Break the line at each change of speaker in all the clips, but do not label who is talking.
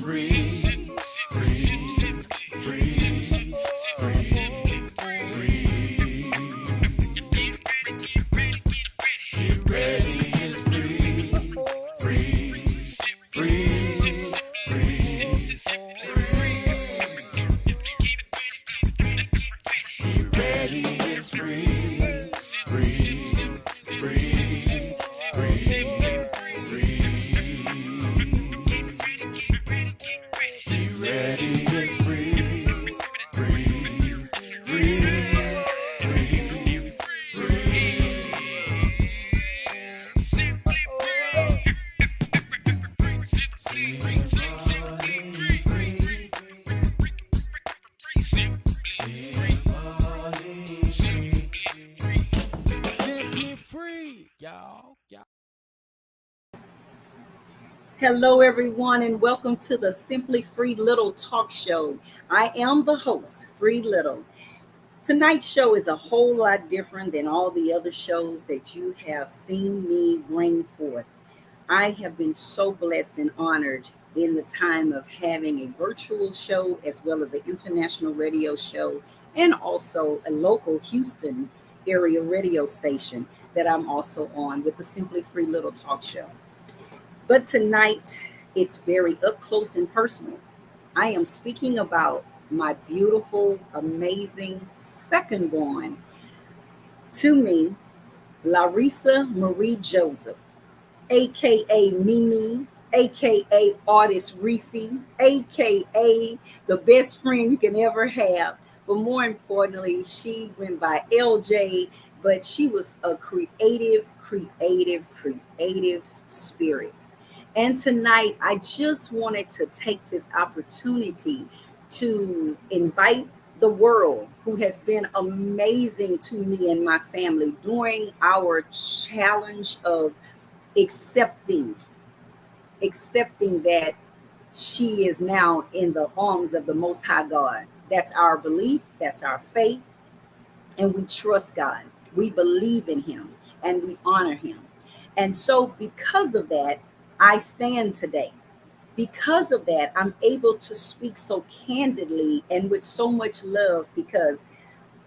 free, free, free, free, free. Get ready, it's free, free, free, free, free. Get ready, it's free, free, free, free, free. Get ready, it's free, free, free, free,
Hello, everyone, and welcome to the Simply Free Little Talk Show. I am the host, Free Little. Tonight's show is a whole lot different than all the other shows that you have seen me bring forth. I have been so blessed and honored in the time of having a virtual show as well as an international radio show and also a local Houston area radio station that I'm also on with the Simply Free Little Talk Show. But tonight, it's very up close and personal. I am speaking about my beautiful, amazing second born to me, Lauressa Marie Joseph, aka Mimi, aka Artist Ressa, aka the best friend you can ever have. But more importantly, she went by LJ, but she was a creative spirit. And tonight, I just wanted to take this opportunity to invite the world, who has been amazing to me and my family during our challenge of accepting that she is now in the arms of the Most High God. That's our belief, that's our faith, and we trust God. We believe in Him and we honor Him. And so because of that, I stand today. Because of that, I'm able to speak so candidly and with so much love because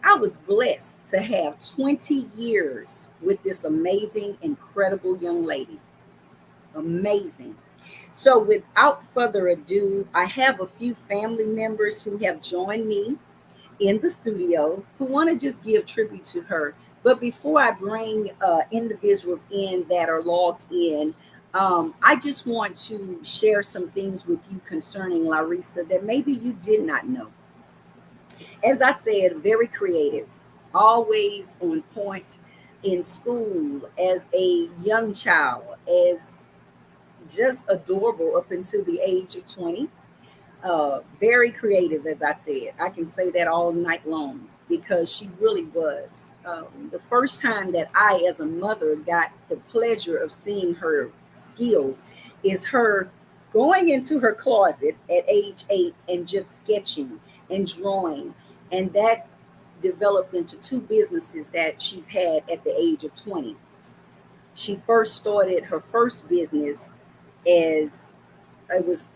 I was blessed to have 20 years with this amazing, incredible young lady. Amazing. So without further ado, I have a few family members who have joined me in the studio who want to just give tribute to her. But before I bring individuals in that are logged in, I just want to share some things with you concerning Larissa that maybe you did not know. As I said, very creative, always on point in school as a young child, as just adorable up until the age of 20. Very creative, as I said. I can say that all night long because she really was. The first time that I, as a mother, got the pleasure of seeing her skills is her going into her closet at age 8 and just sketching and drawing. And that developed into 2 businesses that she's had at the age of 20. She first started her first business as it was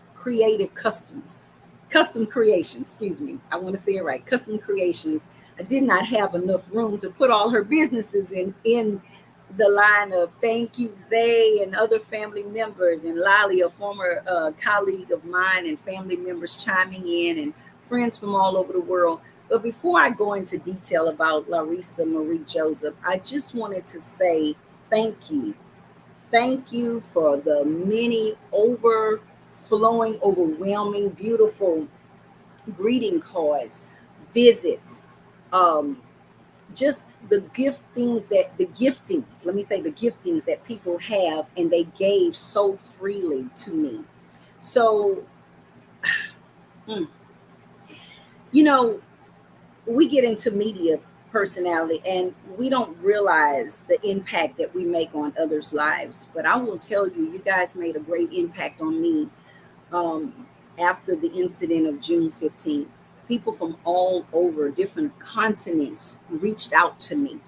custom creations, excuse me. I want to say it right, custom creations. I did not have enough room to put all her businesses in the line of thank you, Zay, and other family members, and Lali, a former colleague of mine, and family members chiming in, and friends from all over the world. But before I go into detail about Lauressa Marie Joseph, I just wanted to say thank you. Thank you for the many overflowing, overwhelming, beautiful greeting cards, visits, just the giftings that people have, and they gave so freely to me. So, we get into media personality and we don't realize the impact that we make on others' lives. But I will tell you, you guys made a great impact on me after the incident of June 15th. People from all over different continents reached out to me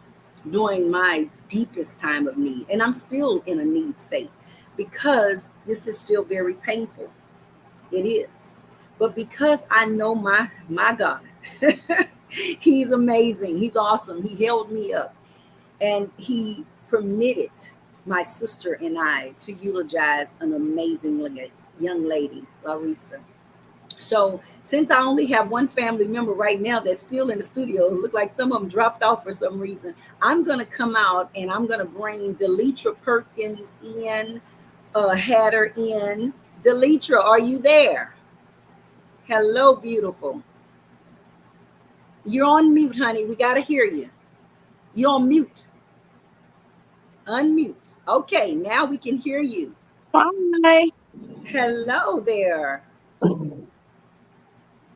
during my deepest time of need. And I'm still in a need state because this is still very painful. It is. But because I know my God, he's amazing. He's awesome. He held me up and he permitted my sister and I to eulogize an amazing young lady, Larissa. So since I only have one family member right now that's still in the studio, it look like some of them dropped off for some reason. I'm gonna come out and I'm gonna bring Delitra Perkins in, Hatter in. Delitra, are you there? Hello, beautiful. You're on mute, honey. We gotta hear you. You're on mute. Unmute. Okay, now we can hear you.
Hi.
Hello there.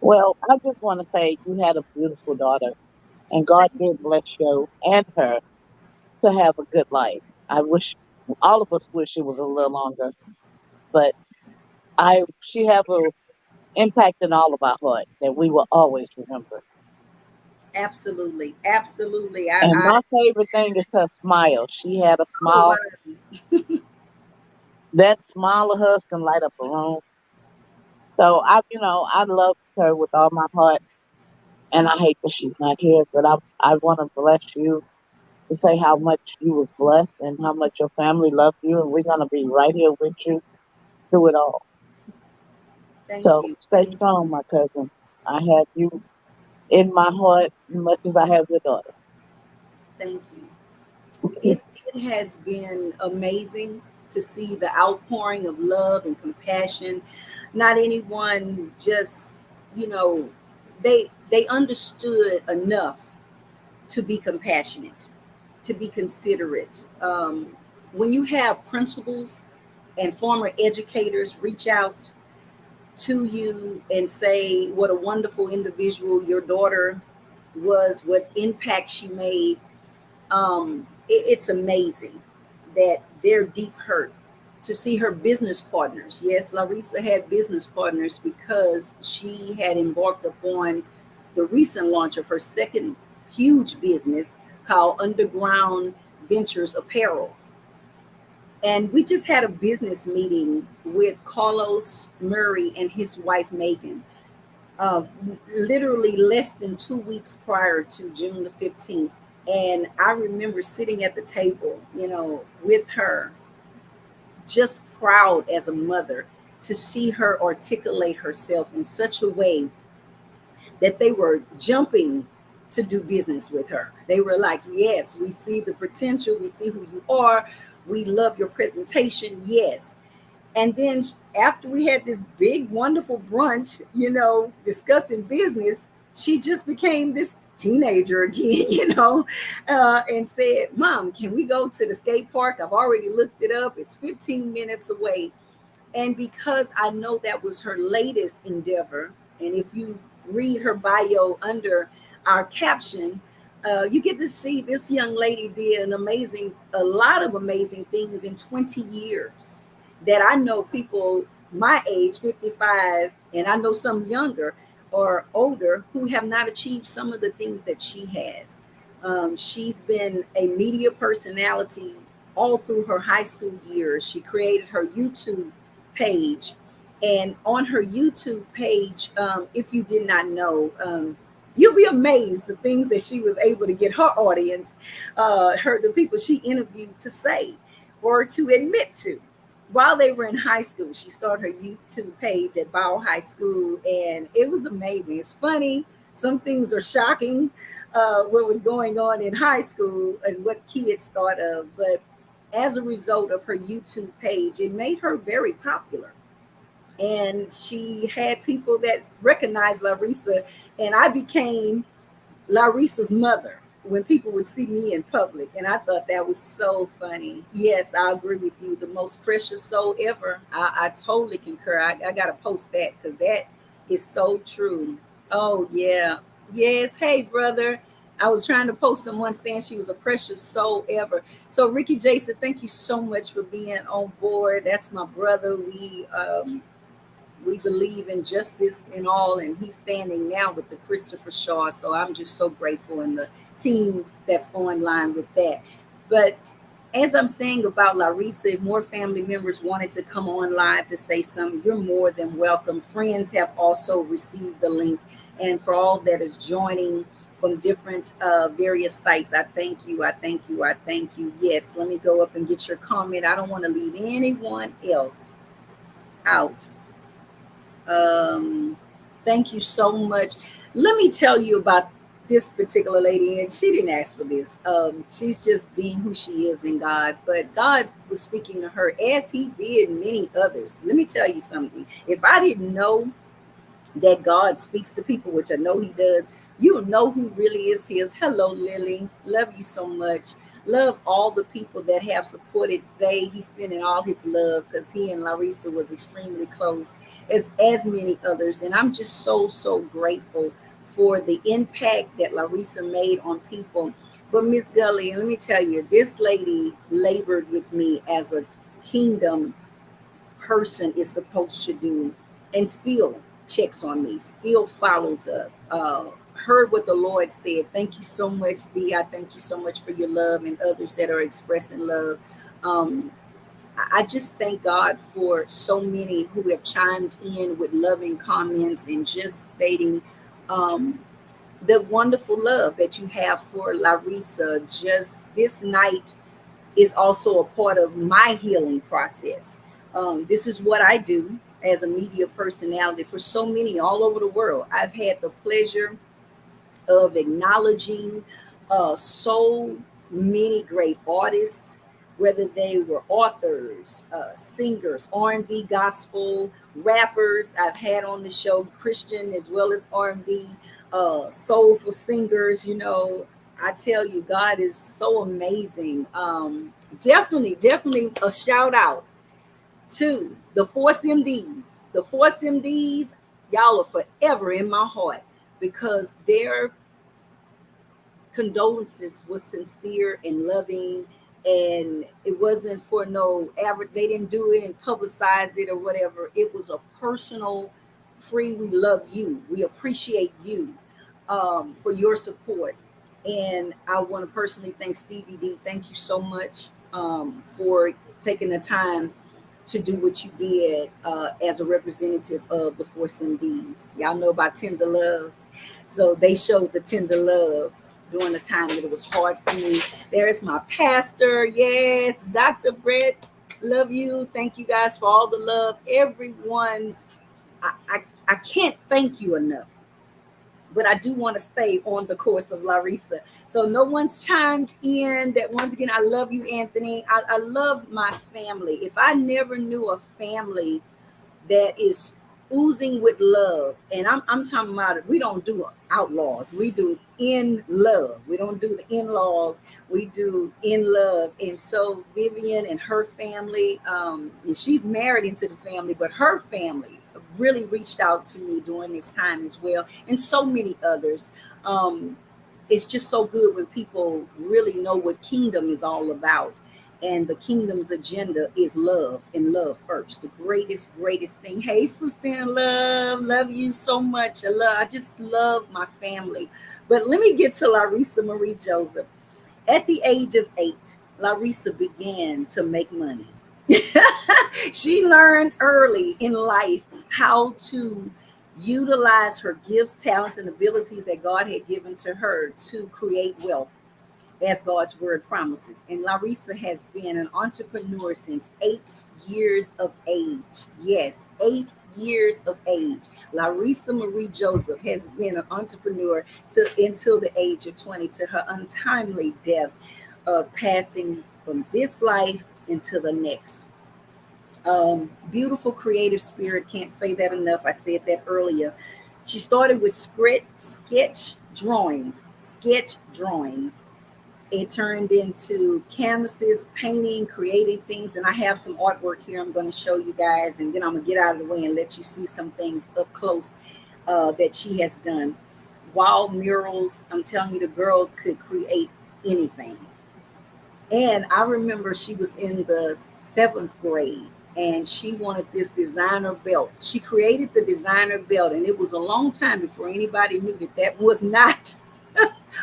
Well, I just want to say you had a beautiful daughter, and God did bless you and her to have a good life. I wish all of us wish it was a little longer, but she have a impact in all of our heart that we will always remember.
Absolutely, absolutely.
And my favorite thing is her smile. She had a
Oh
smile.
wow.
That smile of hers can light up a room. So I love her with all my heart, and I hate that she's not here. But I want to bless you to say how much you was blessed and how much your family loved you, and we're gonna be right here with you through it all.
Thank
So
you.
stay
Thank
strong, my cousin. I have you in my heart as much as I have your daughter.
thank you. It has been amazing to see the outpouring of love and compassion. Not anyone just, you know, they understood enough to be compassionate, to be considerate. When you have principals and former educators reach out to you and say what a wonderful individual your daughter was, what impact she made, it's amazing that their deep hurt to see her business partners. Yes, Larissa had business partners because she had embarked upon the recent launch of her second huge business called Underground Ventures Apparel. And we just had a business meeting with Carlos Murray and his wife Megan, uh, literally less than 2 weeks prior to June the 15th. And I remember sitting at the table, with her, just proud as a mother to see her articulate herself in such a way that they were jumping to do business with her. They were like, yes, we see the potential. We see who you are. We love your presentation. Yes. And then after we had this big, wonderful brunch, discussing business, she just became this teenager again, and said, Mom, can we go to the skate park? I've already looked it up. It's 15 minutes away. And because I know that was her latest endeavor, and if you read her bio under our caption, you get to see this young lady did a lot of amazing things in 20 years that I know people my age, 55, and I know some younger or older who have not achieved some of the things that she has. She's been a media personality all through her high school years. She created her YouTube page. And on her YouTube page, if you did not know, you'll be amazed the things that she was able to get her audience, the people she interviewed to say or to admit to. While they were in high school, she started her YouTube page at Bow High School, and it was amazing. It's funny. Some things are shocking, what was going on in high school and what kids thought of. But as a result of her YouTube page, it made her very popular. And she had people that recognized Larissa, and I became Larissa's mother when people would see me in public. And I thought that was so funny. Yes, I agree with you. The most precious soul ever. I totally concur. I got to post that because that is so true. Oh, yeah. Yes. Hey, brother. I was trying to post someone saying she was a precious soul ever. So, Ricky Jason, thank you so much for being on board. That's my brother. We believe in justice and all, and he's standing now with the Christopher Shaw. So I'm just so grateful, and the team that's online with that. But As I'm saying about Larissa, if more family members wanted to come on live to say something, you're more than welcome. Friends have also received the link. And for all that is joining from different various sites, I thank you. I thank you. I thank you. Yes, let me go up and get your comment. I don't want to leave anyone else out. Um, Thank you so much. Let me tell you about this particular lady, and she didn't ask for this. She's just being who she is in God, but God was speaking to her as He did many others. Let me tell you something. If I didn't know that God speaks to people, which I know He does, you'll know who really is His. Hello, Lily. Love you so much. Love all the people that have supported Zay. He's sending all his love because he and Larissa was extremely close, as many others. And I'm just so grateful for the impact that Larissa made on people. But Miss Gully, let me tell you, this lady labored with me as a kingdom person is supposed to do, and still checks on me, still follows up. Heard what the Lord said. Thank you so much, Dee. I thank you so much for your love and others that are expressing love. Um, I just thank God for so many who have chimed in with loving comments and just stating um, the wonderful love that you have for Larissa. Just this night is also a part of my healing process. This is what I do as a media personality for so many all over the world. I've had the pleasure of acknowledging so many great artists, whether they were authors, singers, R&B, gospel, rappers. I've had on the show Christian as well as R&B, soulful singers. You know, I tell you, God is so amazing. Definitely a shout out to the Force MDs. The Force MDs, y'all are forever in my heart because their condolences was sincere and loving, and it wasn't for no average. They didn't do it and publicize it or whatever. It was a personal free. We love you, we appreciate you, for your support. And I want to personally thank Stevie D. Thank you so much for taking the time to do what you did as a representative of the Force MDs. Y'all know about Tender Love. So they showed the tender love during the time that it was hard for me. There's my pastor. Yes, Dr. Brett. Love you. Thank you guys for all the love. Everyone, I can't thank you enough. But I do want to stay on the course of Larissa. So no one's chimed in. That once again, I love you, Anthony. I love my family. If I never knew a family that is oozing with love, and I'm talking about it, we don't do outlaws, we do in love. We don't do the in-laws, we do in love. And so Vivian and her family, and she's married into the family, but her family really reached out to me during this time as well, and so many others. It's just so good when people really know what kingdom is all about. And the kingdom's agenda is love, and love first. The greatest thing. Hey, sister in love you so much. I just love my family. But let me get to Lauressa Marie Joseph. At the age of 8, Larissa began to make money. She learned early in life how to utilize her gifts, talents, and abilities that God had given to her to create wealth, as God's word promises. And Larissa has been an entrepreneur since 8 years of age. Yes, 8 years of age. Lauressa Marie Joseph has been an entrepreneur until the age of 20, to her untimely death of passing from this life into the next. Beautiful creative spirit. Can't say that enough. I said that earlier. She started with sketch drawings. It turned into canvases, painting, creating things. And I have some artwork here I'm going to show you guys. And then I'm going to get out of the way and let you see some things up close that she has done. Wall murals. I'm telling you, the girl could create anything. And I remember she was in the 7th grade and she wanted this designer belt. She created the designer belt, and it was a long time before anybody knew that that was not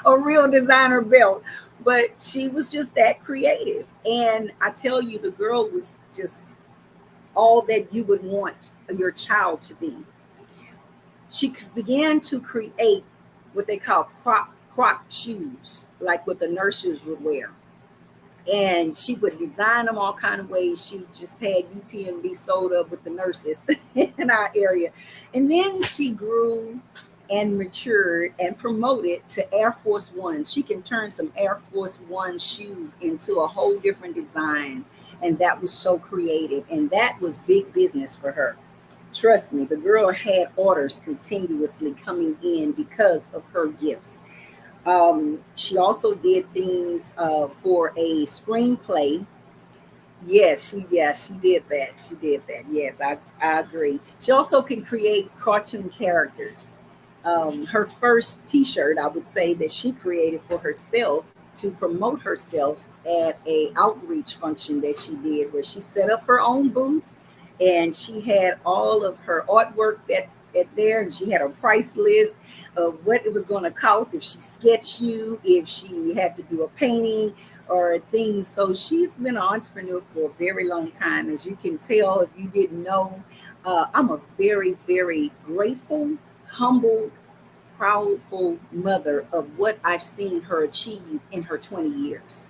a real designer belt. But she was just that creative. And I tell you, the girl was just all that you would want your child to be. She began to create what they call croc shoes, like what the nurses would wear. And she would design them all kind of ways. She just had UTMB sold up with the nurses in our area. And then she grew and matured and promoted to Air Force Ones. She can turn some Air Force One shoes into a whole different design. And that was so creative. And that was big business for her. Trust me, the girl had orders continuously coming in because of her gifts. She also did things for a screenplay. Yes, she did that. She did that. Yes, I agree. She also can create cartoon characters. Her first T-shirt, I would say, that she created for herself to promote herself at a outreach function that she did, where she set up her own booth and she had all of her artwork that at there, and she had a price list of what it was going to cost if she sketched you, if she had to do a painting or things. So she's been an entrepreneur for a very long time, as you can tell if you didn't know. I'm a very, very grateful, humble, proudful mother of what I've seen her achieve in her 20 years.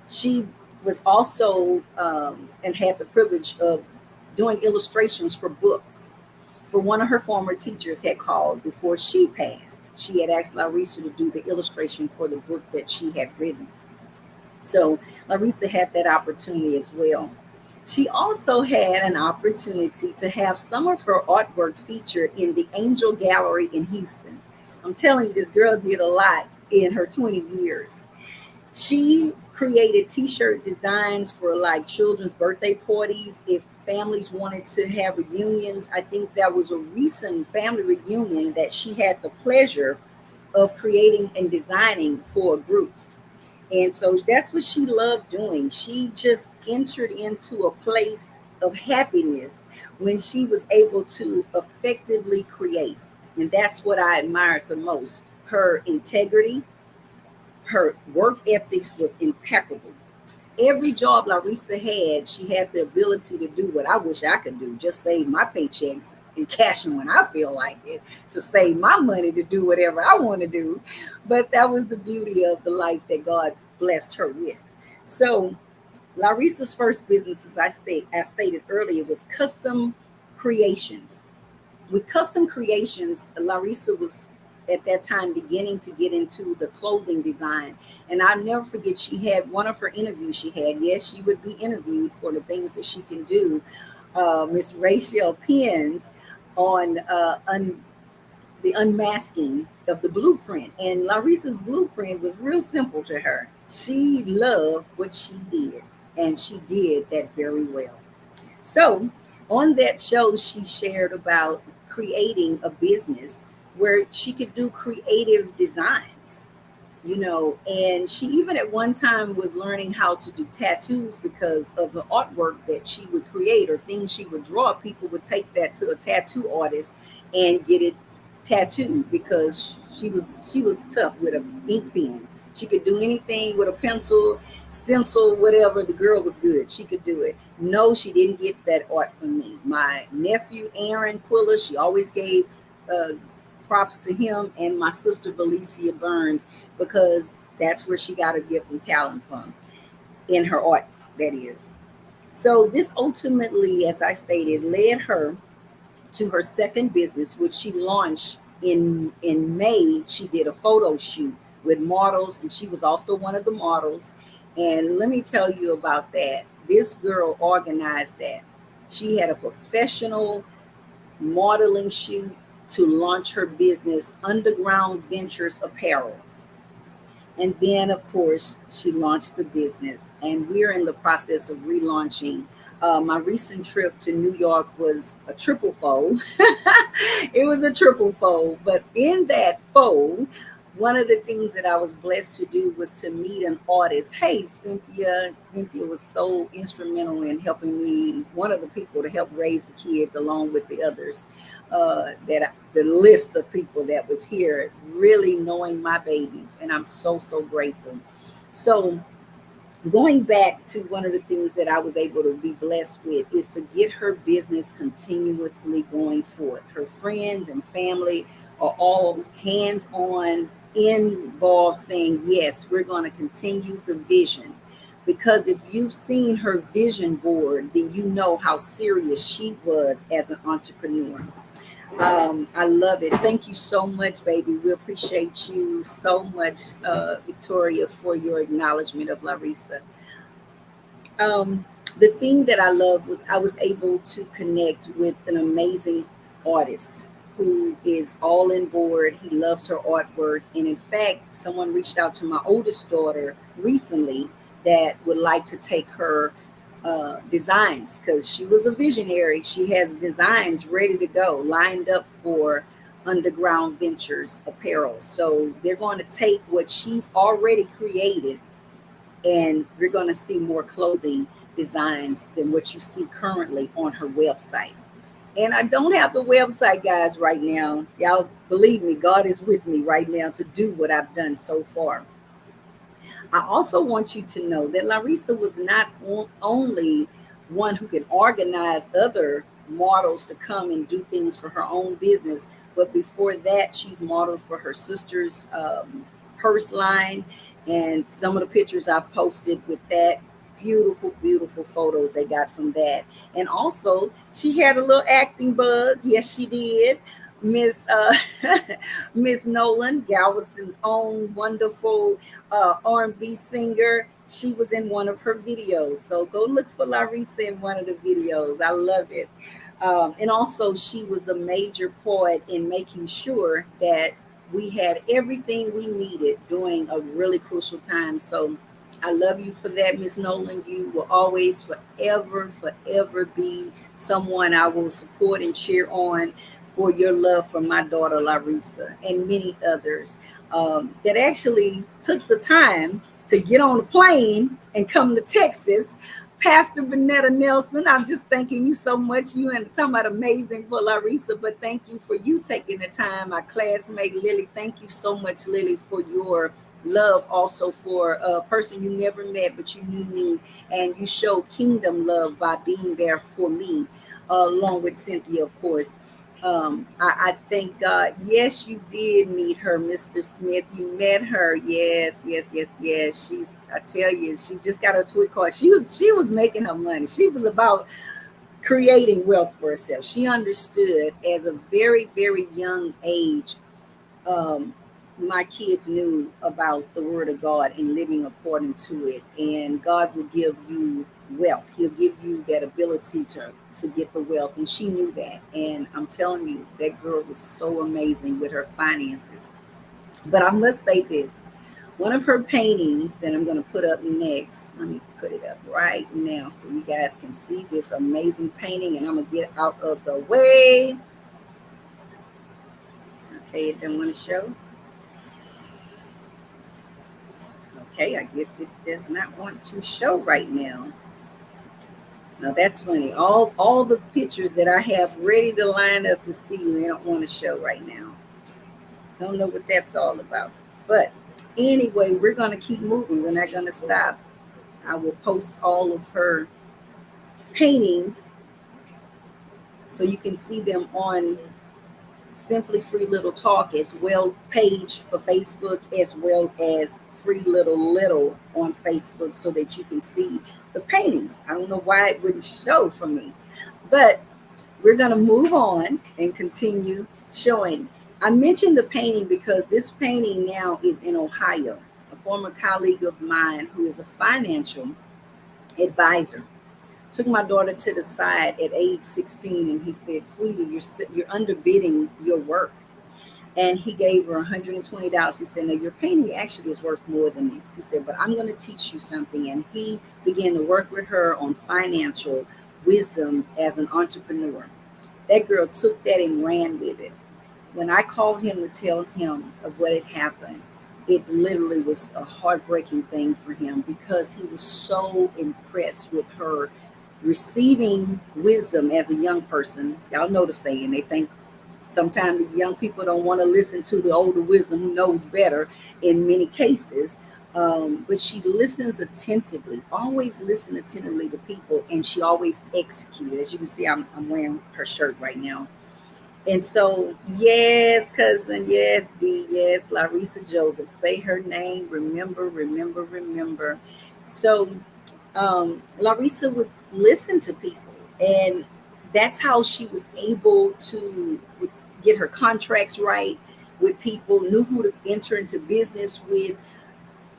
She was also and had the privilege of doing illustrations for books. For one of her former teachers had called before she passed. She had asked Larissa to do the illustration for the book that she had written. So Larissa had that opportunity as well. She also had an opportunity to have some of her artwork featured in the Angel Gallery in Houston. I'm telling you, this girl did a lot in her 20 years. She created t-shirt designs for like children's birthday parties. If families wanted to have reunions, I think that was a recent family reunion that she had the pleasure of creating and designing for a group. And so that's what she loved doing. She just entered into a place of happiness when she was able to effectively create. And that's what I admired the most. Her integrity, her work ethics was impeccable. Every job Larissa had, she had the ability to do what I wish I could do, just save my paychecks and cash them when I feel like it, to save my money to do whatever I want to do. But that was the beauty of the life that God blessed her with. So Larissa's first business, as I stated earlier, was custom creations. With custom creations, Larissa was at that time beginning to get into the clothing design. And I'll never forget, she had one of her interviews she had. Yes, she would be interviewed for the things that she can do. Miss Rachel Penn's on the unmasking of the blueprint. And Larissa's blueprint was real simple to her. She loved what she did, and she did that very well. So on that show, she shared about creating a business where she could do creative designs, and she even at one time was learning how to do tattoos because of the artwork that she would create or things she would draw. People would take that to a tattoo artist and get it tattooed because she was tough with an ink pen. She could do anything with a pencil, stencil, whatever. The girl was good. She could do it. No, she didn't get that art from me. My nephew, Aaron Quilla, she always gave uh, props to him, and my sister, Valicia Burns, because that's where she got her gift and talent from, in her art, that is. So this ultimately, as I stated, led her to her second business, which she launched in May. She did a photo shoot with models, and she was also one of the models. And let me tell you about that. This girl organized that. She had a professional modeling shoot to launch her business, Underground Ventures Apparel. And then, of course, she launched the business, and we're in the process of relaunching. My recent trip to New York was a triple fold. It was a triple fold, but in that fold, one of the things that I was blessed to do was to meet an artist. Hey, Cynthia. Cynthia was so instrumental in helping me, one of the people to help raise the kids along with the others. The list of people that was here really knowing my babies, and I'm so, so grateful. So going back to one of the things that I was able to be blessed with is to get her business continuously going forth. Her friends and family are all hands on involved, saying, yes, we're going to continue the vision. Because if you've seen her vision board, then you know how serious she was as an entrepreneur. I love it. Thank you so much, baby. We appreciate you so much, Victoria, for your acknowledgement of Larissa. um, the thing that I love was I was able to connect with an amazing artist who is all in board. He loves her artwork. And in fact, someone reached out to my oldest daughter recently that would like to take her designs because she was a visionary. She has designs ready to go, lined up for Underground Ventures Apparel. So they're going to take what she's already created, and we're going to see more clothing designs than what you see currently on her website. And I don't have the website, guys, right now. Y'all believe me, God is with me right now to do what I've done so far. I also want you to know that Larissa was not only one who could organize other models to come and do things for her own business, but before that, she's modeled for her sister's purse line. And some of the pictures I've posted with that, beautiful, beautiful photos they got from that. And also, she had a little acting bug. Yes, she did. Miss Miss Nolan, Galveston's own wonderful R&B singer. She was in one of her videos. So go look for Larissa in one of the videos. I love it. And also, she was a major part in making sure that we had everything we needed during a really crucial time. So I love you for that, Miss Nolan. You will always, forever, forever be someone I will support and cheer on for your love for my daughter, Larissa, and many others that actually took the time to get on a plane and come to Texas. Pastor Benetta Nelson, I'm just thanking you so much. You and talking about amazing for Larissa, but thank you for you taking the time. My classmate Lily, thank you so much, Lily, for your love also for a person you never met, but you knew me, and you showed kingdom love by being there for me, along with Cynthia, of course. I thank God. Yes, you did meet her, Mr. Smith. You met her. Yes, yes, yes, yes. I tell you, she just got her tweet card. She was making her money. She was about creating wealth for herself. She understood as a very, very young age. Um, my kids knew about the word of God and living according to it. And God will give you wealth. He'll give you that ability to get the wealth. And she knew that. And I'm telling you, that girl was so amazing with her finances. But I must say this. One of her paintings that I'm going to put up next, let me put it up right now so you guys can see this amazing painting. And I'm going to get out of the way. Okay, it doesn't want to show. Okay, I guess it does not want to show right now. Now that's funny. All the pictures that I have ready to line up to see, they don't want to show right now. Don't know what that's all about. But anyway, we're going to keep moving. We're not going to stop. I will post all of her paintings so you can see them on Simply Free Little Talk as well, page for Facebook, as well as Free Little on Facebook, so that you can see the paintings. I don't know why it wouldn't show for me, but we're going to move on and continue showing. I mentioned the painting because this painting now is in Ohio. A former colleague of mine who is a financial advisor took my daughter to the side at age 16, and he said, sweetie, you're underbidding your work. And he gave her $120. He said, no, your painting actually is worth more than this. He said, but I'm going to teach you something. And he began to work with her on financial wisdom as an entrepreneur. That girl took that and ran with it. When I called him to tell him of what had happened, it literally was a heartbreaking thing for him because he was so impressed with her receiving wisdom as a young person. Y'all know the saying, they think sometimes the young people don't want to listen to the older wisdom who knows better in many cases. But she listens attentively, always listen attentively to people, and she always executes. As you can see, I'm wearing her shirt right now. And so, yes, cousin, yes, D, yes, Lauressa Joseph, say her name, remember, remember, remember. So, Larissa would listen to people, and that's how she was able to get her contracts right with people, knew who to enter into business with,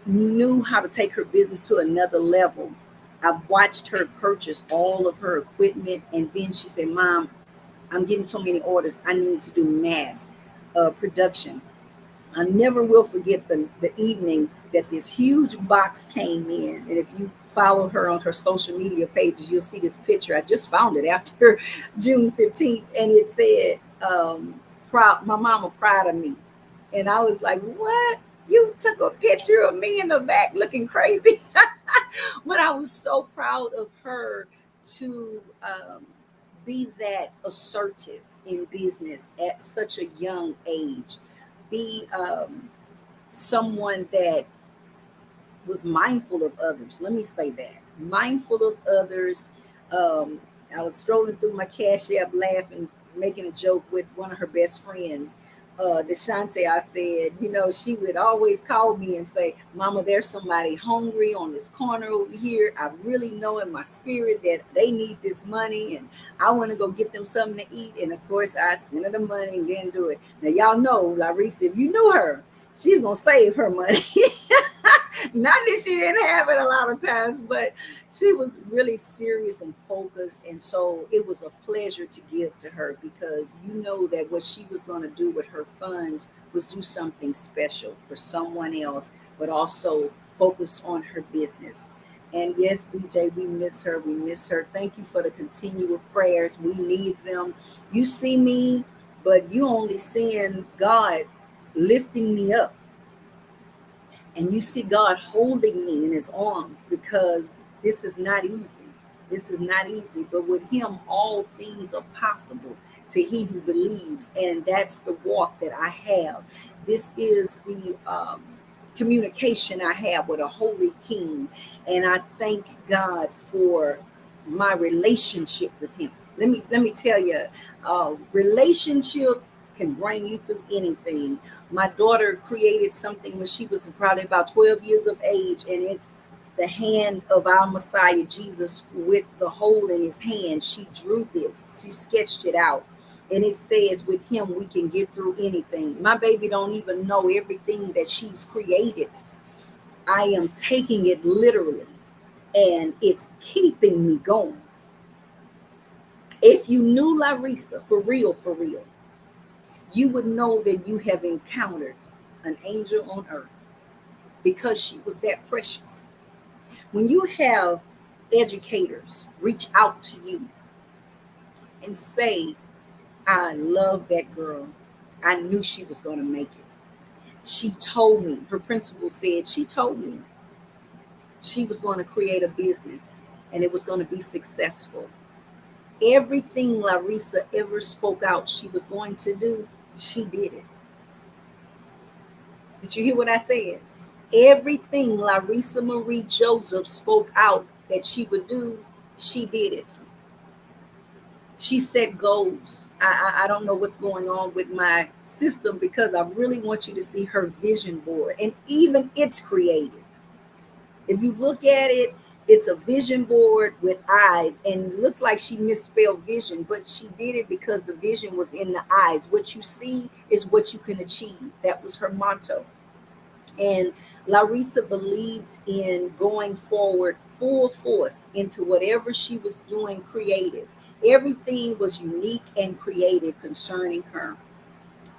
knew how to take her business to another level. I watched her purchase all of her equipment, and then she said, Mom, I'm getting so many orders. I need to do mass production. I never will forget the evening that this huge box came in. And if you follow her on her social media pages, you'll see this picture. I just found it after June 15th. And it said, proud, my mama proud of me. And I was like, what? You took a picture of me in the back looking crazy. But I was so proud of her to be that assertive in business at such a young age. Be someone that was mindful of others. Let me say that. Mindful of others. Um, I was strolling through my Cash App laughing, making a joke with one of her best friends. Deshante, I said, she would always call me and say, Mama, there's somebody hungry on this corner over here. I really know in my spirit that they need this money and I want to go get them something to eat. And of course, I sent her the money and didn't do it. Now, y'all know, Larissa, if you knew her, she's going to save her money. Not that she didn't have it a lot of times, but she was really serious and focused. And so it was a pleasure to give to her because you know that what she was going to do with her funds was do something special for someone else, but also focus on her business. And yes, BJ, we miss her. We miss her. Thank you for the continual prayers. We need them. You see me, but you only seeing God lifting me up, and you see God holding me in his arms because this is not easy. This is not easy, but with him, all things are possible to he who believes. And that's the walk that I have. This is the communication I have with a holy king. And I thank God for my relationship with him. Let me tell you, relationship can bring you through anything. My daughter created something when she was probably about 12 years of age, and it's the hand of our Messiah Jesus with the hole in his hand. She drew this, she sketched it out, and it says with him we can get through anything. My baby don't even know everything that she's created. I am taking it literally, and it's keeping me going. If you knew Larissa for real, you would know that you have encountered an angel on earth because she was that precious. When you have educators reach out to you and say, I love that girl, I knew she was going to make it. She told me, her principal said, she told me she was going to create a business and it was going to be successful. Everything Larissa ever spoke out she was going to do, she did it. Did you hear what I said? Everything Lauressa Marie Joseph spoke out that she would do, she did it. She set goals. I don't know what's going on with my system because I really want you to see her vision board. And even it's creative. If you look at it, it's a vision board with eyes, and it looks like she misspelled vision, but she did it because the vision was in the eyes. What you see is what you can achieve. That was her motto. And Larissa believed in going forward full force into whatever she was doing creative. Everything was unique and creative concerning her.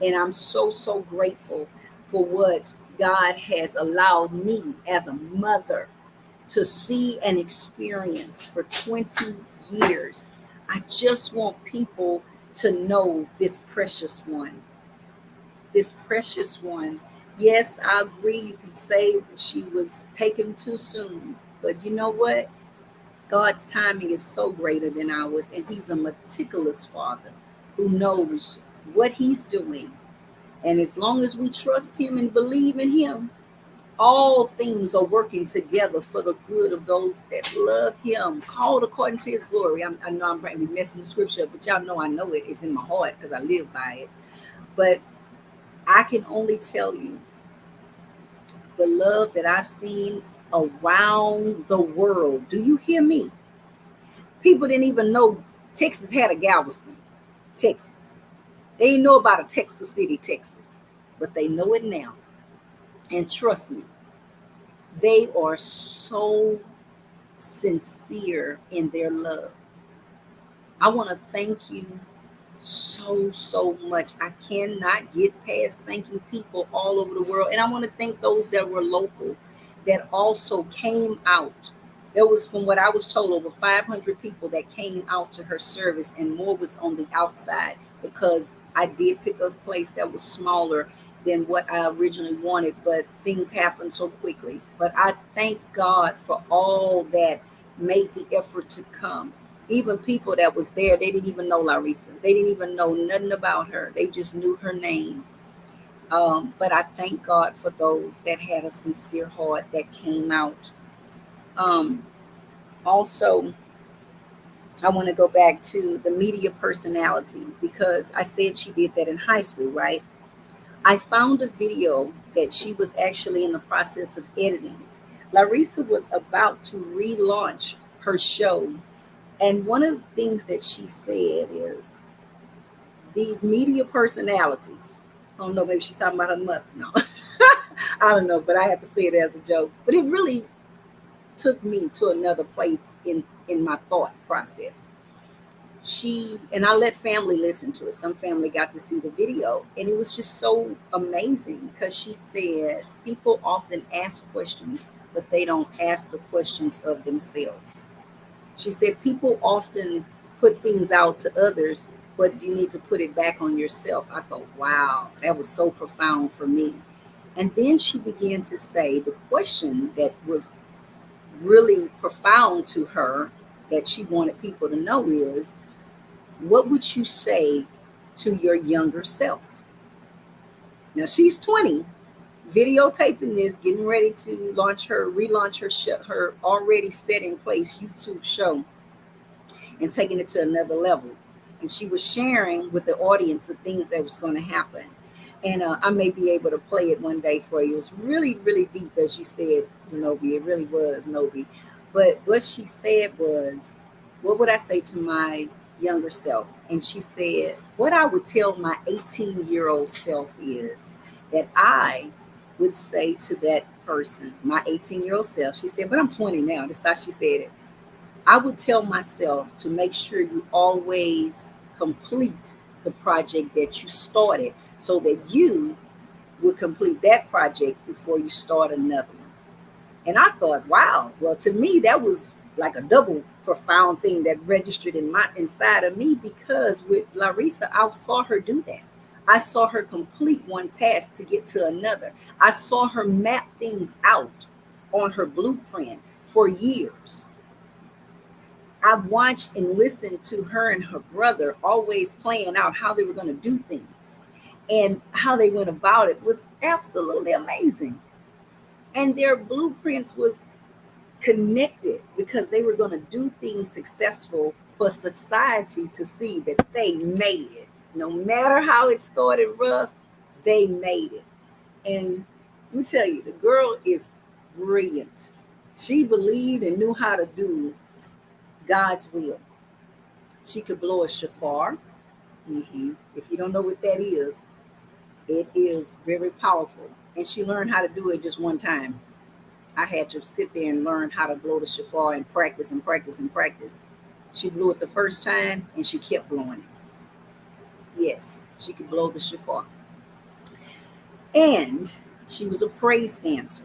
And I'm so, so grateful for what God has allowed me as a mother to see and experience for 20 years. I just want people to know this precious one. This precious one. Yes, I agree. You can say she was taken too soon. But you know what? God's timing is so greater than ours. And he's a meticulous father who knows what he's doing. And as long as we trust him and believe in him, all things are working together for the good of those that love him, called according to his glory. I know I'm probably messing the scripture up, but y'all know I know it. It's in my heart because I live by it. But I can only tell you the love that I've seen around the world. Do you hear me? People didn't even know Texas had a Galveston, Texas. They didn't know about a Texas City, Texas, but they know it now. And trust me, they are so sincere in their love. I want to thank you so much. I cannot get past thanking people all over the world. And I want to thank those that were local that also came out. There was, from what I was told, over 500 people that came out to her service, and more was on the outside because I did pick a place that was smaller than what I originally wanted, but things happened so quickly. But I thank God for all that made the effort to come. Even people that was there, they didn't even know Larissa. They didn't even know nothing about her. They just knew her name. But I thank God for those that had a sincere heart that came out. Um, Also, I want to go back to the media personality because I said she did that in high school, right? I found a video that she was actually in the process of editing. Larissa was about to relaunch her show. And one of the things that she said is these media personalities. I don't know, maybe she's talking about her mother. No, I don't know, but I have to say it as a joke. But it really took me to another place in my thought process. She and I let family listen to it. Some family got to see the video, and it was just so amazing because she said people often ask questions, but they don't ask the questions of themselves. She said people often put things out to others, but you need to put it back on yourself. I thought, wow, that was so profound for me. And then she began to say the question that was really profound to her that she wanted people to know is, what would you say to your younger self? Now she's 20, videotaping this, getting ready to relaunch her show, her already set in place YouTube show, and taking it to another level. And she was sharing with the audience the things that was going to happen. And I may be able to play it one day for you. It was really deep, as you said, Zenobi. It really was, Nobi. But what she said was, what would I say to my younger self? And she said, what I would tell my 18-year-old self is that I would say to that person, my 18-year-old self, she said, but I'm 20 now. That's how she said it. I would tell myself to make sure you always complete the project that you started so that you would complete that project before you start another one. And I thought, wow, well, to me, that was like a double profound thing that registered in my inside of me because with Larissa, I saw her do that. I saw her complete one task to get to another. I saw her map things out on her blueprint for years. I watched and listened to her and her brother always playing out how they were going to do things, and how they went about it was absolutely amazing. And their blueprints was connected because they were going to do things successful for society to see that they made it. No matter how it started rough, they made it. And let me tell you, the girl is brilliant. She believed and knew how to do God's will. She could blow a shofar. If you don't know what that is, it is very powerful. And she learned how to do it just one time. I had to sit there and learn how to blow the shofar and practice and practice and practice. She blew it the first time and she kept blowing it. Yes, she could blow the shofar. And she was a praise dancer.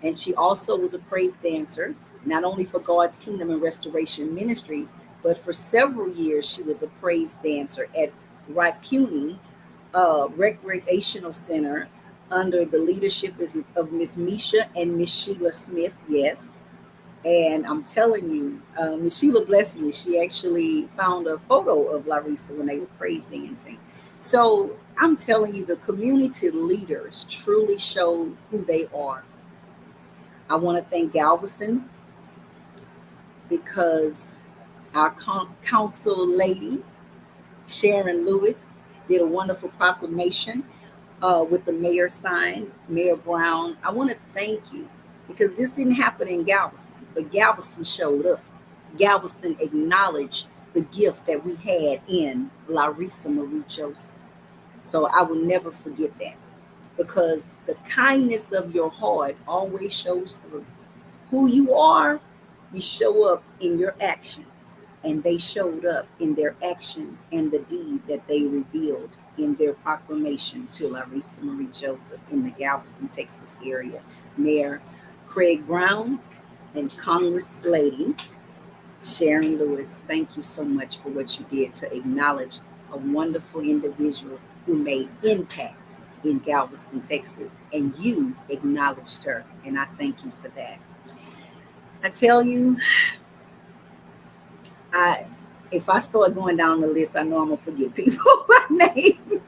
And she also was a praise dancer, not only for God's Kingdom and Restoration Ministries, but for several years she was a praise dancer at Raikuni Recreational Center under the leadership of Miss Misha and Miss Sheila Smith. Yes. And I'm telling you, Miss Sheila blessed me. She actually found a photo of Larissa when they were praise dancing. So I'm telling you, the community leaders truly show who they are. I want to thank Galveston because our council lady, Sharon Lewis, did a wonderful proclamation with the mayor sign, Mayor Brown. I want to thank you because this didn't happen in Galveston, but Galveston showed up. Galveston acknowledged the gift that we had in Lauressa Marie Joseph. So I will never forget that because the kindness of your heart always shows through. Who you are, you show up in your actions. And they showed up in their actions and the deed that they revealed in their proclamation to Larissa Marie Joseph in the Galveston, Texas area. Mayor Craig Brown and Congress Lady Sharon Lewis, thank you so much for what you did to acknowledge a wonderful individual who made impact in Galveston, Texas, and you acknowledged her, and I thank you for that. I tell you, if I start going down the list, I know I'm gonna forget people by name.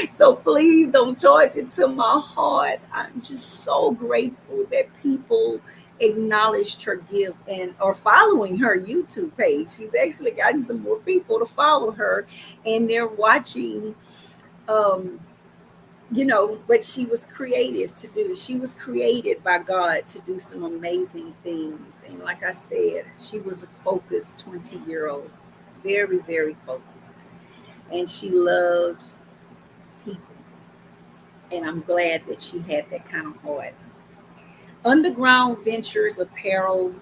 So please don't charge it to my heart. I'm just so grateful that people acknowledged her gift and are following her YouTube page. She's actually gotten some more people to follow her, and they're watching um, what she was creative to do. She was created by God to do some amazing things. And like I said, she was a focused 20-year-old, very, very focused. And she loves people. And I'm glad that she had that kind of heart. Underground Ventures Apparel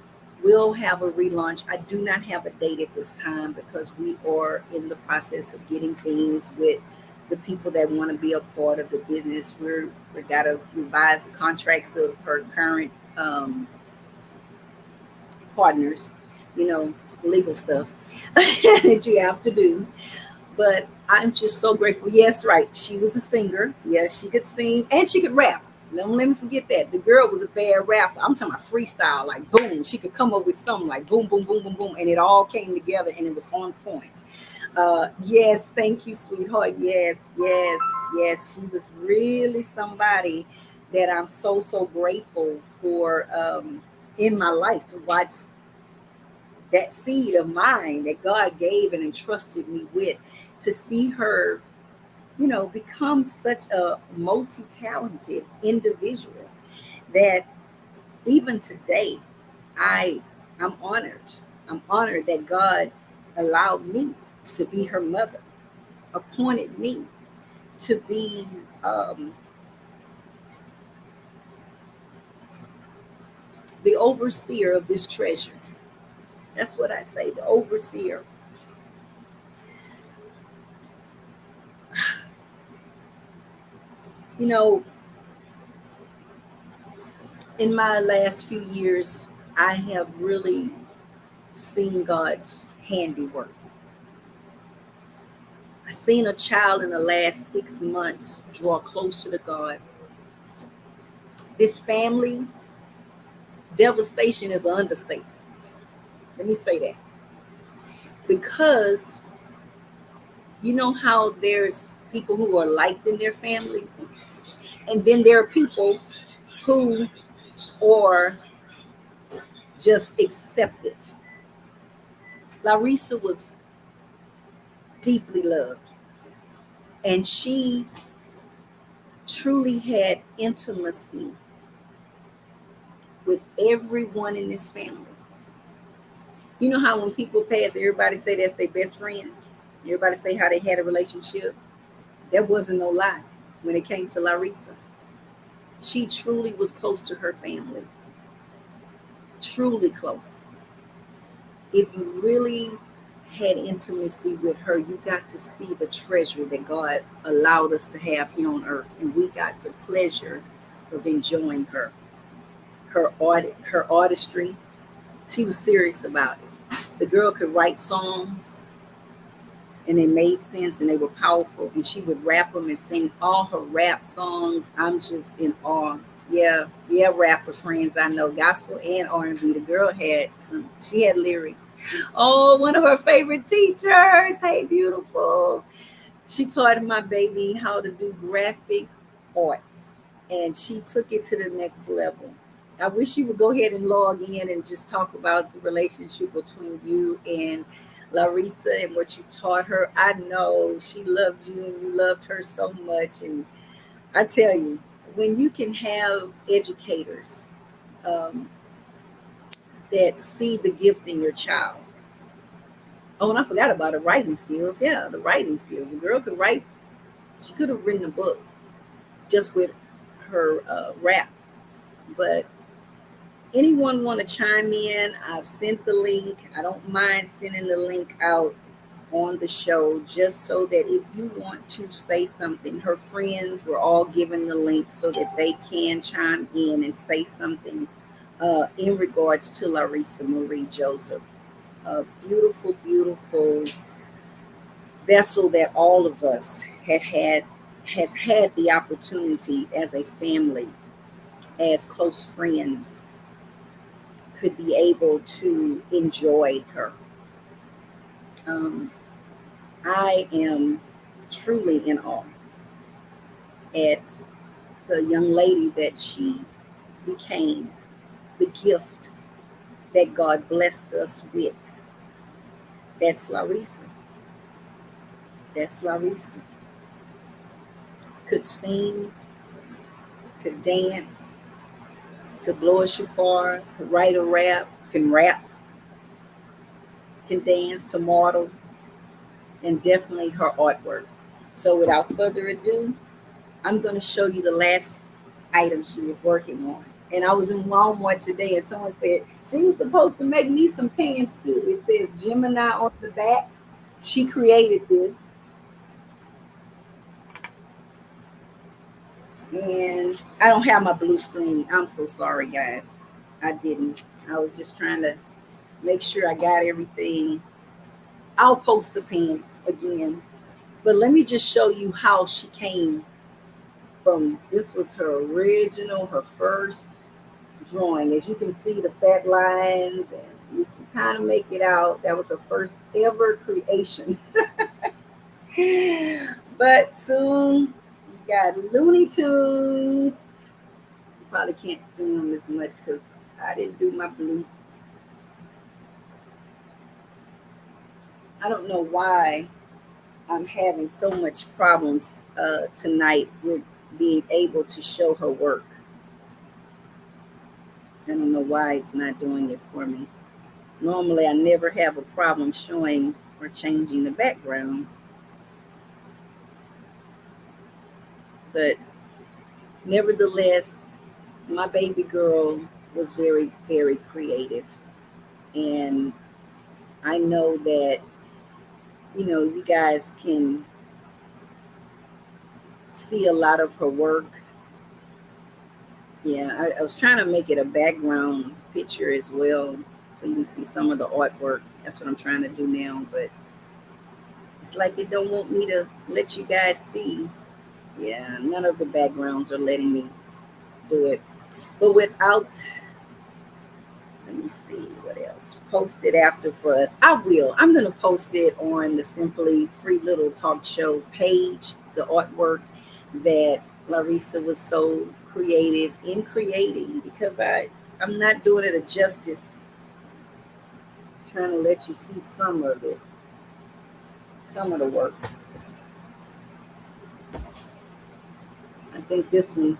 will have a relaunch. I do not have a date at this time because we are in the process of getting things with the people that want to be a part of the business. We got to revise the contracts of her current partners, legal stuff that you have to do. But I'm just so grateful. Yes, right. She was a singer. Yes, she could sing and she could rap. Don't let me forget that. The girl was a bad rapper. I'm talking about freestyle, like boom. She could come up with something like boom, boom, boom, boom, boom. And it all came together and it was on point. Yes, thank you, sweetheart. Yes, yes, yes. She was really somebody that I'm so, so grateful for in my life to watch that seed of mine that God gave and entrusted me with, to see her, become such a multi-talented individual that even today, I'm honored. I'm honored that God allowed me to be her mother, appointed me to be the overseer of this treasure. That's what I say, the overseer. You know, in my last few years, I have really seen God's handiwork. I've seen a child in the last 6 months draw closer to God. This family, devastation is an understatement. Let me say that. Because you know how there's people who are liked in their family, and then there are people who are just accepted. Larissa was deeply loved, and she truly had intimacy with everyone in this family. You know how when people pass, everybody say that's their best friend? Everybody say how they had a relationship? There wasn't no lie when it came to Larissa. She truly was close to her family, truly close. If you really had intimacy with her, you got to see the treasure that God allowed us to have here on earth. And we got the pleasure of enjoying her. Her artistry, she was serious about it. The girl could write songs and they made sense and they were powerful. And she would rap them and sing all her rap songs. I'm just in awe. Yeah, rapper friends I know, gospel and R&B. The girl she had lyrics. Oh, one of her favorite teachers. Hey, beautiful. She taught my baby how to do graphic arts, and she took it to the next level. I wish you would go ahead and log in and just talk about the relationship between you and Larissa and what you taught her. I know she loved you and you loved her so much. And I tell you, when you can have educators um, that see the gift in your child. Oh, and I forgot about the writing skills. Yeah, the writing skills. The girl could write. She could have written a book just with her rap. But anyone want to chime in? I've sent the link. I don't mind sending the link out on the show just so that if you want to say something, her friends were all given the link so that they can chime in and say something in regards to Lauressa Marie Joseph. A beautiful, beautiful vessel that all of us has had the opportunity as a family, as close friends, could be able to enjoy her. Um, I am truly in awe at the young lady that she became, the gift that God blessed us with. That's Larissa. That's Larissa. Could sing, could dance, could blow a shofar, could write a rap, can dance to model, and definitely her artwork. So without further ado, I'm going to show you the last item she was working on. And I was in Walmart today and someone said, she was supposed to make me some pants too. It says Gemini on the back. She created this. And I don't have my blue screen. I'm so sorry, guys. I didn't. I was just trying to make sure I got everything. I'll post the pants again. But let me just show you how she came from. This was her original, her first drawing. As you can see, the fat lines, and you can kind of make it out. That was her first ever creation. But soon you got Looney Tunes. You probably can't see them as much because I didn't do my blue. I don't know why I'm having so much problems tonight with being able to show her work. I don't know why it's not doing it for me. Normally, I never have a problem showing or changing the background, but nevertheless, my baby girl was very, very creative. And I know that, you guys can see a lot of her work. Yeah, I was trying to make it a background picture as well. So you can see some of the artwork. That's what I'm trying to do now. But it's like it don't want me to let you guys see. Yeah, none of the backgrounds are letting me do it. But without, let me see what else. Post it after for us. I will. I'm going to post it on the Simply Free Little Talk Show page, the artwork that Larissa was so creative in creating, because I'm not doing it a justice. I'm trying to let you see some of it, some of the work. I think this one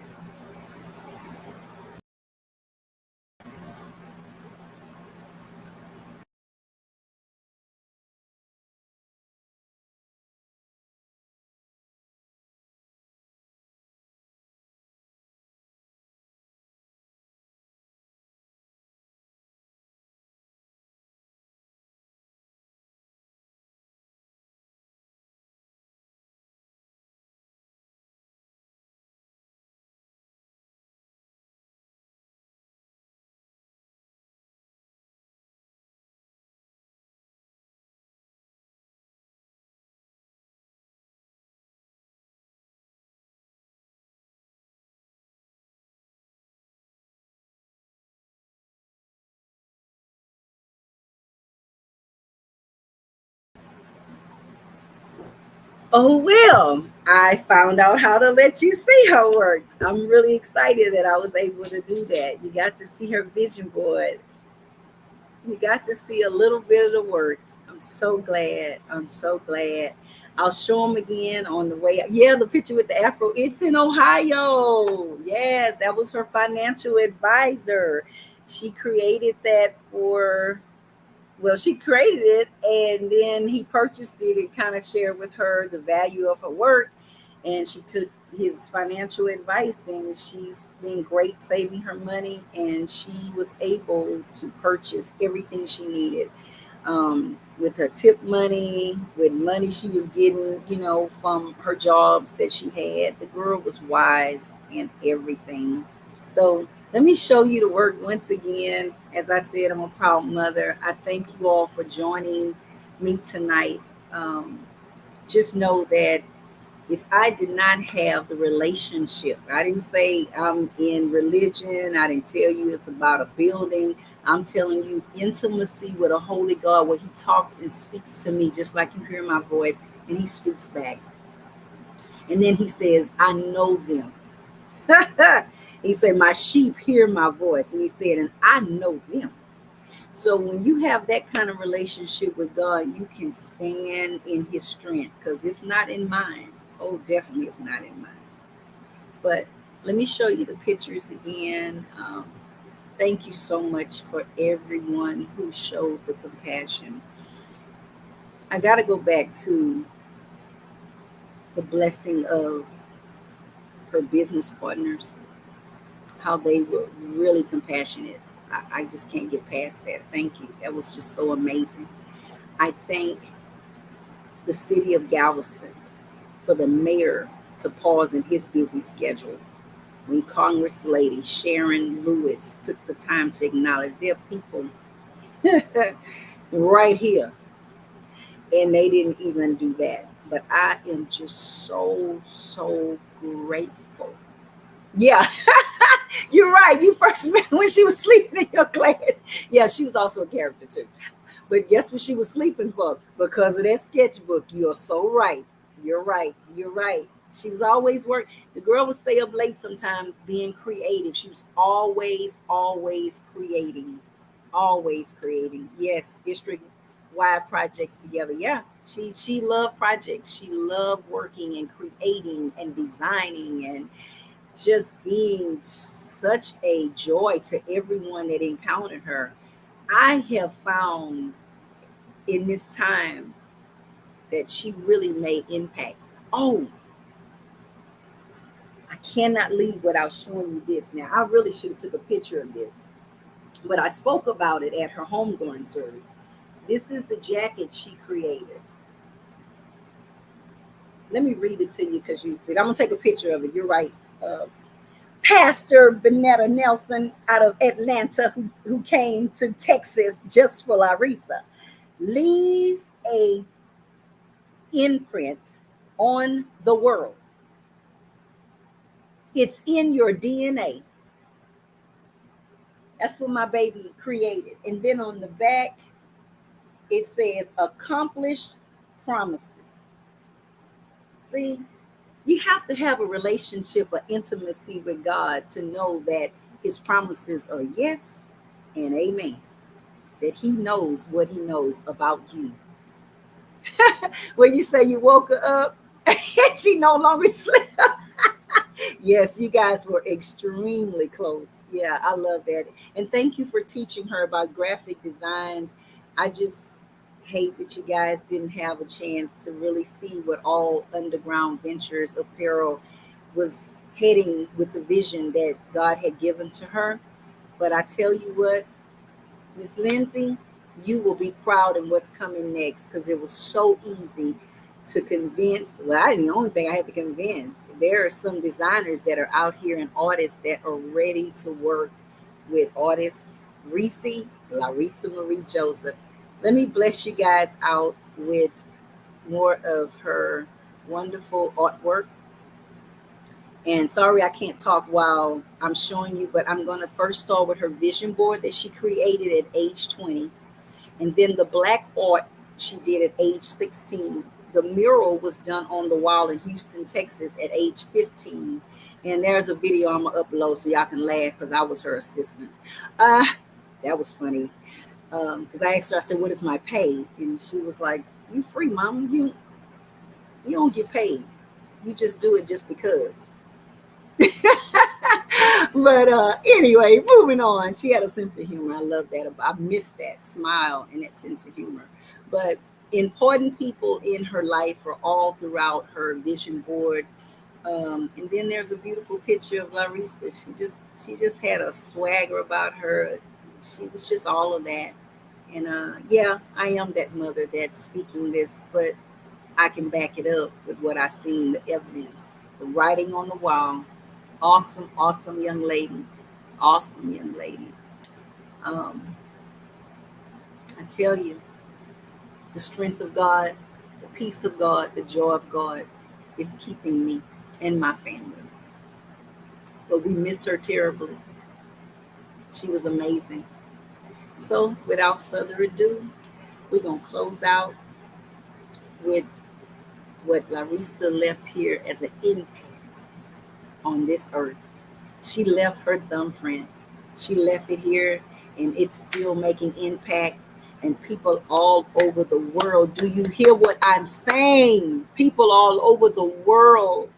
Oh, well, I found out how to let you see her work. I'm really excited that I was able to do that. You got to see her vision board. You got to see a little bit of the work. I'm so glad. I'm so glad. I'll show them again on the way. Yeah, the picture with the afro. It's in Ohio. Yes, that was her financial advisor. She created that for, well, she created it and then he purchased it and kind of shared with her the value of her work. And she took his financial advice and she's been great saving her money. And she was able to purchase everything she needed, with her tip money, with money she was getting, from her jobs that she had. The girl was wise in everything. So let me show you the work once again. As I said, I'm a proud mother. I thank you all for joining me tonight. Um, just know that if I did not have the relationship, I didn't say I'm in religion, I didn't tell you it's about a building. I'm telling you intimacy with a holy God where he talks and speaks to me just like you hear my voice and he speaks back. And then he says, I know them. He said, my sheep hear my voice. And he said, and I know them. So when you have that kind of relationship with God, you can stand in his strength because it's not in mine. Oh, definitely it's not in mine. But let me show you the pictures again. Thank you so much for everyone who showed the compassion. I got to go back to the blessing of her business partners, how they were really compassionate. I just can't get past that. Thank you. That was just so amazing. I thank the city of Galveston for the mayor to pause in his busy schedule when Congress lady Sharon Lewis took the time to acknowledge their people right here. And they didn't even do that. But I am just so, so grateful. Yeah, you're right. You first met when she was sleeping in your class. Yeah, she was also a character too. But guess what she was sleeping for? Because of that sketchbook. You're so right. You're right. You're right. She was always work. The girl would stay up late sometimes being creative. She was always, always creating. Always creating. Yes, district wide projects together. Yeah. She loved projects. She loved working and creating and designing and just being such a joy to everyone that encountered her. I have found in this time that she really made impact. Oh, I cannot leave without showing you this. Now, I really should have took a picture of this, but I spoke about it at her homegoing service. This is the jacket she created. Let me read it to you because I'm gonna take a picture of it. You're right. Pastor Benetta Nelson out of Atlanta, who came to Texas just for Larissa. Leave a imprint on the world. It's in your DNA. That's what my baby created. And then on the back, it says accomplished promises. See, you have to have a relationship, of intimacy with God to know that his promises are yes and amen. That he knows what he knows about you. When you say you woke her up and she no longer slept. Yes, you guys were extremely close. Yeah, I love that. And thank you for teaching her about graphic designs. I just hate that you guys didn't have a chance to really see what all Underground Ventures Apparel was heading with the vision that God had given to her. But I tell you what, Miss Lindsay, you will be proud in what's coming next because it was so easy to convince. Well, I didn't the only thing I had to convince. There are some designers that are out here and artists that are ready to work with artists Lauressa Marie Joseph. Let me bless you guys out with more of her wonderful artwork. And sorry, I can't talk while I'm showing you, but I'm going to first start with her vision board that she created at age 20. And then the black art she did at age 16. the mural was done on the wall in Houston, Texas at age 15. And there's a video I'm going to upload so y'all can laugh because I was her assistant. Uh, that was funny. Because I asked her, I said, what is my pay? And she was like, you free, mama. You don't get paid. You just do it just because. But anyway, moving on. She had a sense of humor. I love that. I miss that smile and that sense of humor. But important people in her life are all throughout her vision board. And then there's a beautiful picture of Larissa. She just had a swagger about her. She was just all of that. And yeah, I am that mother that's speaking this, but I can back it up with what I seen, the evidence, the writing on the wall. Awesome, awesome young lady. Awesome young lady. Um, I tell you, the strength of God, the peace of God, the joy of God is keeping me and my family. But we miss her terribly. She was amazing. So, without further ado, we're going to close out with what Larissa left here as an impact on this earth. She left her thumbprint. She left it here, and it's still making impact. And people all over the world, do you hear what I'm saying? People all over the world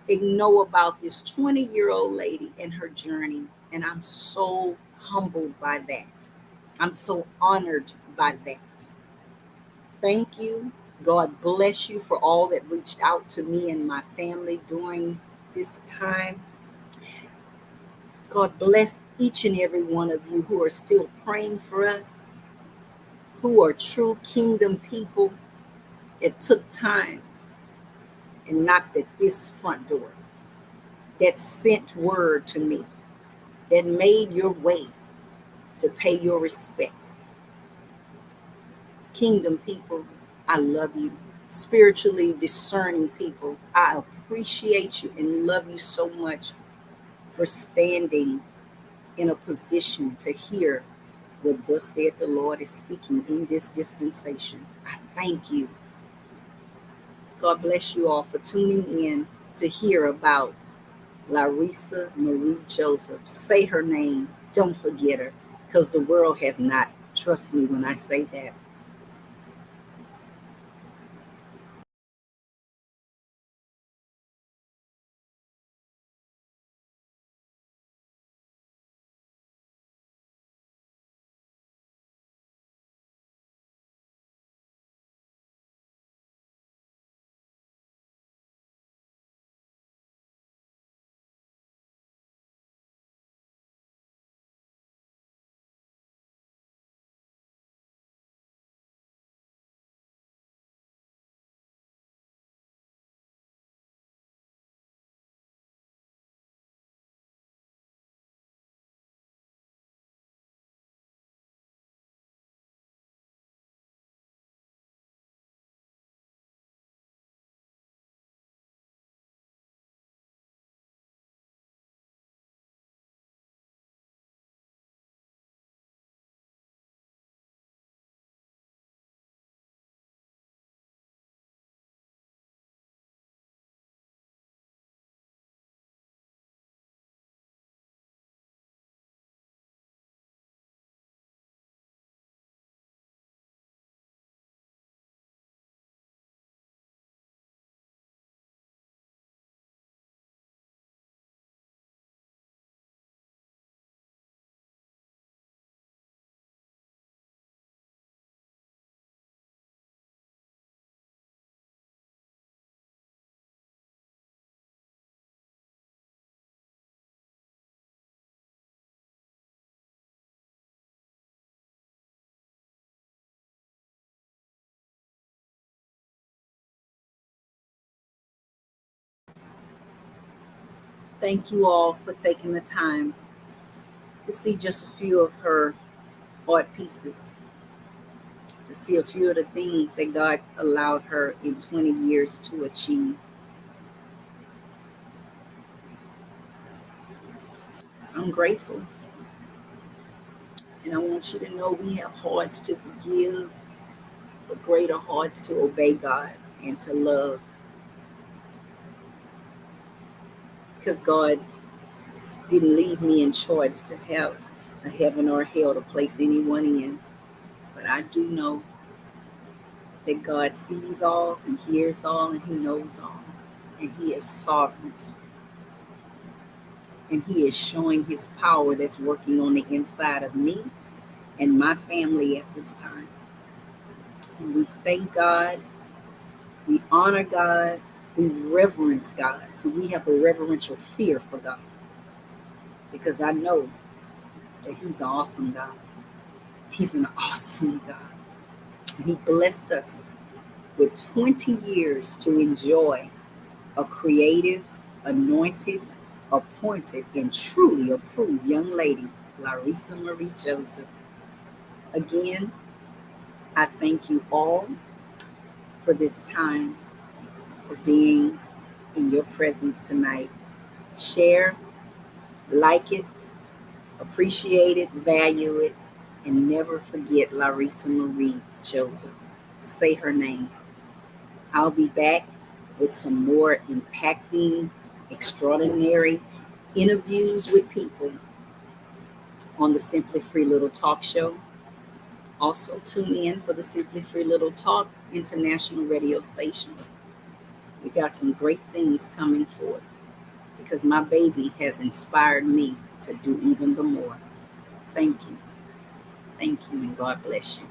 know about this 20-year-old lady and her journey. And I'm so humbled by that. I'm so honored by that. Thank you. God bless you for all that reached out to me and my family during this time. God bless each and every one of you who are still praying for us, who are true kingdom people that took time and knocked at this front door, that sent word to me, that made your way to pay your respects. Kingdom people, I love you. Spiritually discerning people, I appreciate you and love you so much for standing in a position to hear what thus said the Lord is speaking in this dispensation. I thank you. God bless you all for tuning in to hear about Lauressa Marie Joseph. Say her name. Don't forget her, because the world has not. Trust me when I say that. Thank you all for taking the time to see just a few of her art pieces, to see a few of the things that God allowed her in 20 years to achieve. I'm grateful. And I want you to know we have hearts to forgive, but greater hearts to obey God and to love. Because God didn't leave me in charge to have a heaven or a hell to place anyone in. But I do know that God sees all, He hears all, and He knows all. And He is sovereign. And He is showing His power that's working on the inside of me and my family at this time. And we thank God, we honor God, we reverence God. So we have a reverential fear for God. Because I know that He's an awesome God. He's an awesome God. And He blessed us with 20 years to enjoy a creative, anointed, appointed, and truly approved young lady, Lauressa Marie Joseph. Again, I thank you all for this time, for being in your presence tonight. Share, like it, appreciate it, value it, and never forget Lauressa Marie Joseph. Say her name. I'll be back with some more impacting, extraordinary interviews with people on the Simply Free Little Talk show. Also, tune in for the Simply Free Little Talk international radio station. We got some great things coming forth because my baby has inspired me to do even the more. Thank you. Thank you, and God bless you.